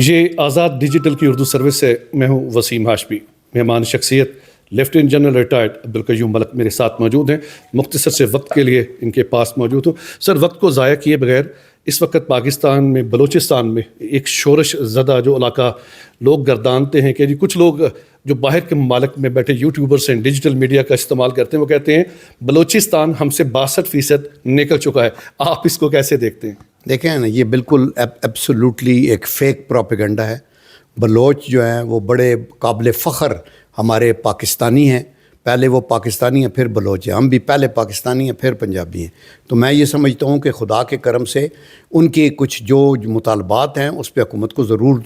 یہ آزاد ڈیجیٹل کی اردو سروس سے میں ہوں وسیم ہاشمی. مہمان شخصیت لیفٹیننٹ جنرل ریٹائرڈ عبدالقیوم ملک میرے ساتھ موجود ہیں. مختصر سے وقت کے لیے ان کے پاس موجود ہوں. سر، وقت کو ضائع کیے بغیر اس وقت پاکستان میں بلوچستان میں ایک شورش زدہ جو علاقہ لوگ گردانتے ہیں کہ جی کچھ لوگ جو باہر کے ممالک میں بیٹھے یوٹیوبرس ہیں، ڈیجیٹل میڈیا کا استعمال کرتے ہیں، وہ کہتے ہیں بلوچستان ہم سے 62% نکل چکا ہے. آپ اس کو کیسے دیکھتے ہیں؟ دیکھیں نا، یہ بالکل ایبسولوٹلی ایک فیک پروپیگنڈا ہے. بلوچ جو ہیں وہ بڑے قابل فخر ہمارے پاکستانی ہیں. پہلے وہ پاکستانی ہیں پھر بلوچ ہیں. ہم بھی پہلے پاکستانی ہیں پھر پنجابی ہیں. تو میں یہ سمجھتا ہوں کہ خدا کے کرم سے ان کے کچھ جو مطالبات ہیں اس پہ حکومت کو ضرور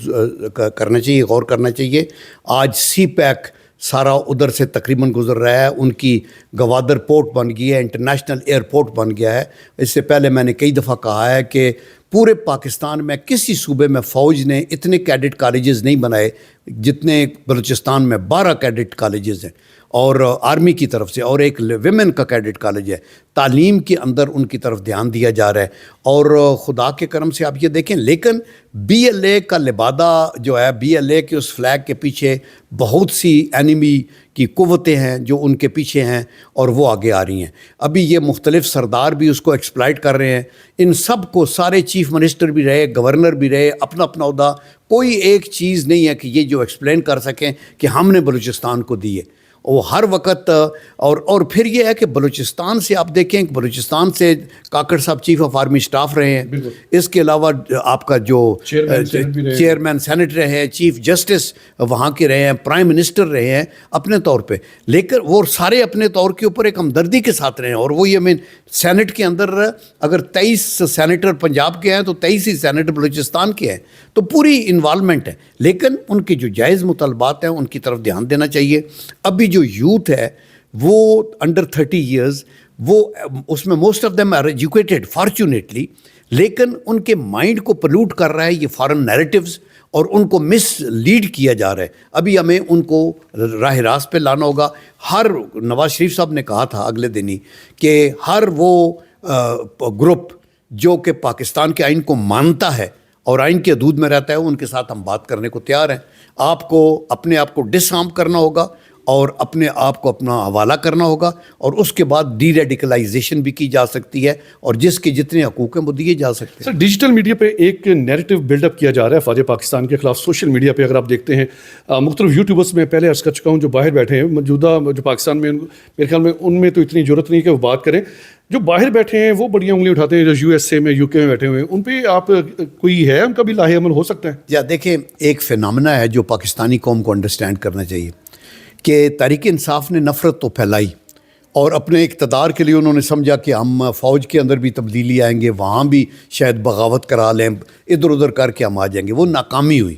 کرنا چاہیے، غور کرنا چاہیے. آج سی پیک سارا ادھر سے تقریباً گزر رہا ہے. ان کی گوادر پورٹ بن گئی ہے، انٹرنیشنل ایئرپورٹ بن گیا ہے. اس سے پہلے میں نے کئی دفعہ کہا ہے کہ پورے پاکستان میں کسی صوبے میں فوج نے اتنے کیڈٹ کالجز نہیں بنائے جتنے بلوچستان میں 12 کیڈٹ کالجز ہیں، اور آرمی کی طرف سے، اور ایک ویمن کا کیڈٹ کالج ہے. تعلیم کے اندر ان کی طرف دھیان دیا جا رہا ہے. اور خدا کے کرم سے آپ یہ دیکھیں، لیکن بی ایل اے کا لبادہ جو ہے، بی ایل اے کے اس فلیگ کے پیچھے بہت سی اینیمی کی قوتیں ہیں جو ان کے پیچھے ہیں اور وہ آگے آ رہی ہیں. ابھی یہ مختلف سردار بھی اس کو ایکسپلائٹ کر رہے ہیں. ان سب کو سارے چیف منسٹر بھی رہے، گورنر بھی رہے، اپنا اپنا عہدہ، کوئی ایک چیز نہیں ہے کہ یہ جو ایکسپلین کر سکیں کہ ہم نے بلوچستان کو دی ہے. وہ ہر وقت اور پھر یہ ہے کہ بلوچستان سے آپ دیکھیں کہ بلوچستان سے کاکڑ صاحب چیف آف آرمی سٹاف رہے ہیں. اس کے علاوہ آپ کا جو چیئرمین سینٹ رہے ہیں، چیف جسٹس وہاں کے رہے ہیں، پرائم منسٹر رہے ہیں اپنے طور پہ. لیکن وہ سارے اپنے طور کے اوپر ایک ہمدردی کے ساتھ رہے ہیں. اور وہ یہ سینٹ کے اندر اگر 23 سینیٹر پنجاب کے ہیں تو 23 ہی سینیٹر بلوچستان کے ہیں. تو پوری انوالومنٹ ہے. لیکن ان کے جو جائز مطالبات ہیں ان کی طرف دھیان دینا چاہیے. ابھی جو یوتھ ہے وہ انڈر 30 ایئرز، وہ اس میں most of them are educated fortunately, لیکن ان کے مائنڈ کو پلوٹ کر رہا ہے یہ فارن نیریٹیوز، اور ان کو مس لیڈ کیا جا رہا ہے. ابھی ہمیں ان کو راہ راست پہ لانا ہوگا. نواز شریف صاحب نے کہا تھا اگلے دن ہی کہ ہر وہ گروپ جو کہ پاکستان کے آئین کو مانتا ہے اور آئین کے حدود میں رہتا ہے، ان کے ساتھ ہم بات کرنے کو تیار ہیں. آپ کو اپنے آپ کو ڈس آرم کرنا ہوگا اور اپنے آپ کو اپنا حوالہ کرنا ہوگا، اور اس کے بعد ڈی ریڈیکلائزیشن بھی کی جا سکتی ہے، اور جس کے جتنے حقوق ہیں وہ دیے جا سکتے ہیں. سر، ڈیجیٹل میڈیا پہ ایک نیریٹو بلڈ اپ کیا جا رہا ہے فوج پاکستان کے خلاف. سوشل میڈیا پہ اگر آپ دیکھتے ہیں مختلف یوٹیوبرس میں پہلے عرض کر چکا ہوں جو باہر بیٹھے ہیں موجودہ جو پاکستان میں، میرے خیال میں ان میں تو اتنی ضرورت نہیں کہ وہ بات کریں. جو باہر بیٹھے ہیں وہ بڑی انگلی اٹھاتے ہیں، جو یو ایس اے میں، یو کے میں بیٹھے ہوئے ہیں، ان پہ آپ کوئی ہے ان کا بھی لاہے عمل ہو سکتا ہے؟ یا دیکھیں، ایک فینامنا ہے جو پاکستانی قوم کو انڈرسٹینڈ کرنا چاہیے کہ تحریک انصاف نے نفرت تو پھیلائی، اور اپنے اقتدار کے لیے انہوں نے سمجھا کہ ہم فوج کے اندر بھی تبدیلی آئیں گے، وہاں بھی شاید بغاوت کرا لیں، ادھر ادھر کر کے ہم آ جائیں گے. وہ ناکامی ہوئی،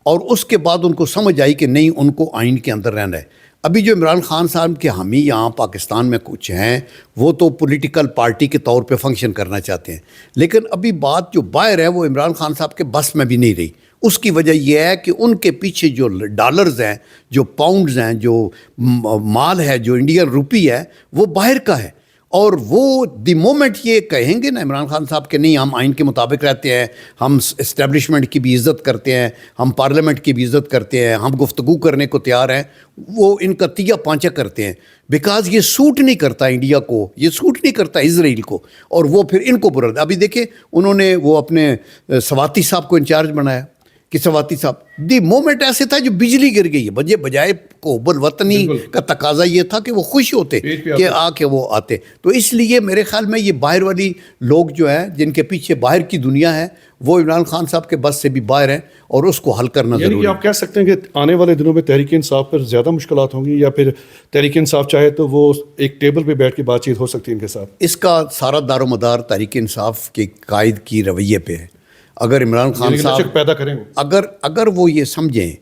اور اس کے بعد ان کو سمجھ آئی کہ نہیں، ان کو آئین کے اندر رہنا ہے. ابھی جو عمران خان صاحب کے حامی یہاں پاکستان میں کچھ ہیں، وہ تو پولیٹیکل پارٹی کے طور پہ فنکشن کرنا چاہتے ہیں، لیکن ابھی بات جو باہر ہے وہ عمران خان صاحب کے بس میں بھی نہیں رہی. اس کی وجہ یہ ہے کہ ان کے پیچھے جو ڈالرز ہیں، جو پاؤنڈز ہیں، جو مال ہے، جو انڈین روپی ہے، وہ باہر کا ہے. اور وہ دی مومنٹ یہ کہیں گے نا عمران خان صاحب کہ نہیں، ہم آئین کے مطابق رہتے ہیں، ہم اسٹیبلشمنٹ کی بھی عزت کرتے ہیں، ہم پارلیمنٹ کی بھی عزت کرتے ہیں، ہم گفتگو کرنے کو تیار ہیں، وہ ان کا تیا پانچا کرتے ہیں. بیکاز یہ سوٹ نہیں کرتا انڈیا کو، یہ سوٹ نہیں کرتا اسرائیل کو، اور وہ پھر ان کو برا. ابھی دیکھیں انہوں نے وہ اپنے سواتی صاحب کو انچارج بنایا کہ سواتی صاحب دی مومنٹ ایسے تھا جو بجلی گر گئی ہے. بجائے کو حب الوطنی کا تقاضا یہ تھا کہ وہ خوش ہوتے کہ آ کے وہ آتے. تو اس لیے میرے خیال میں یہ باہر والی لوگ جو ہیں جن کے پیچھے باہر کی دنیا ہے، وہ عمران خان صاحب کے بس سے بھی باہر ہیں، اور اس کو حل کرنا ضروری ہے. یعنی آپ کہہ سکتے ہیں کہ آنے والے دنوں میں تحریک انصاف پر زیادہ مشکلات ہوں گی، یا پھر تحریک انصاف چاہے تو وہ ایک ٹیبل پہ بیٹھ کے بات چیت ہو سکتی ہے ان کے ساتھ؟ اس کا سارا دار و مدار تحریک انصاف کے قائد کی رویے پہ ہے. اگر عمران خان صاحب پیدا کریں، اگر وہ یہ سمجھیں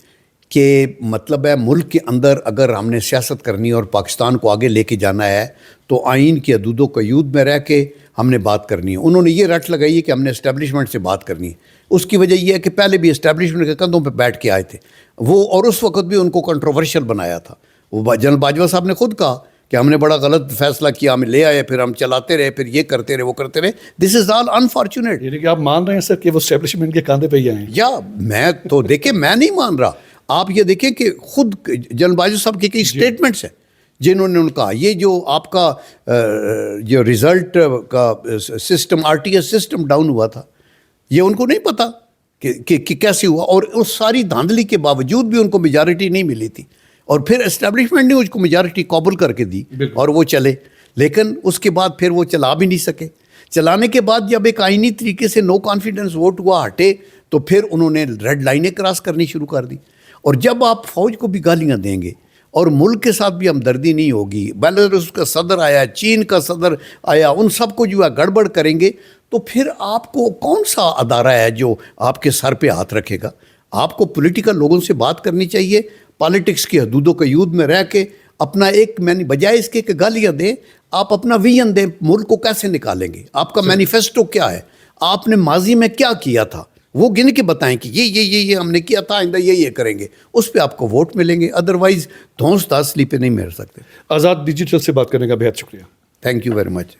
کہ مطلب ہے ملک کے اندر اگر ہم نے سیاست کرنی اور پاکستان کو آگے لے کے جانا ہے تو آئین کے حدود و قیود میں رہ کے ہم نے بات کرنی ہے. انہوں نے یہ رٹ لگائی ہے کہ ہم نے اسٹیبلشمنٹ سے بات کرنی ہے. اس کی وجہ یہ ہے کہ پہلے بھی اسٹیبلشمنٹ کے کندھوں پہ بیٹھ کے آئے تھے وہ، اور اس وقت بھی ان کو کنٹروورشل بنایا تھا. وہ جنرل باجوہ صاحب نے خود کہا کہ ہم نے بڑا غلط فیصلہ کیا، ہم لے آئے، پھر ہم چلاتے رہے، پھر یہ کرتے رہے، وہ کرتے رہے. دس از آل انفارچونیٹ. یعنی کہ آپ مان رہے ہیں سر کہ وہ اسٹیبلشمنٹ کے کاندھے پہ ہی آئے ہیں؟ یا میں تو دیکھیں، میں نہیں مان رہا. آپ یہ دیکھیں کہ خود جنرل باجوہ صاحب کی کئی اسٹیٹمنٹس ہیں جنہوں نے ان کا یہ جو آپ کا جو رزلٹ کا system R T S system down ہوا تھا، یہ ان کو نہیں پتا کہ کیسے ہوا، اور اس ساری دھاندلی کے باوجود بھی ان کو میجارٹی نہیں ملی تھی، اور پھر اسٹیبلشمنٹ نے اس کو میجارٹی قبول کر کے دی اور وہ چلے. لیکن اس کے بعد پھر وہ چلا بھی نہیں سکے. چلانے کے بعد جب ایک آئینی طریقے سے نو کانفیڈنس ووٹ ہوا، ہٹے، تو پھر انہوں نے ریڈ لائنیں کراس کرنی شروع کر دی. اور جب آپ فوج کو بھی گالیاں دیں گے اور ملک کے ساتھ بھی ہمدردی نہیں ہوگی، بیلاروس کا صدر آیا، چین کا صدر آیا، ان سب کو جو ہے گڑبڑ کریں گے، تو پھر آپ کو کون سا ادارہ ہے جو آپ کے سر پہ ہاتھ رکھے گا؟ آپ کو پولیٹیکل لوگوں سے بات کرنی چاہیے، پالیٹکس کی حدود و قیود میں رہ کے اپنا ایک بجائے اس کے کہ گالیاں دیں، آپ اپنا ویژن دیں. ملک کو کیسے نکالیں گے؟ آپ کا مینیفیسٹو کیا ہے؟ آپ نے ماضی میں کیا کیا تھا وہ گن کے بتائیں کہ یہ ہم نے کیا تھا، آئندہ یہ کریں گے. اس پہ آپ کو ووٹ ملیں گے، ادروائز دھونس داسلی پہ نہیں مل سکتے. آزاد ڈیجیٹل سے بات کرنے کا بہت شکریہ. Thank you very much.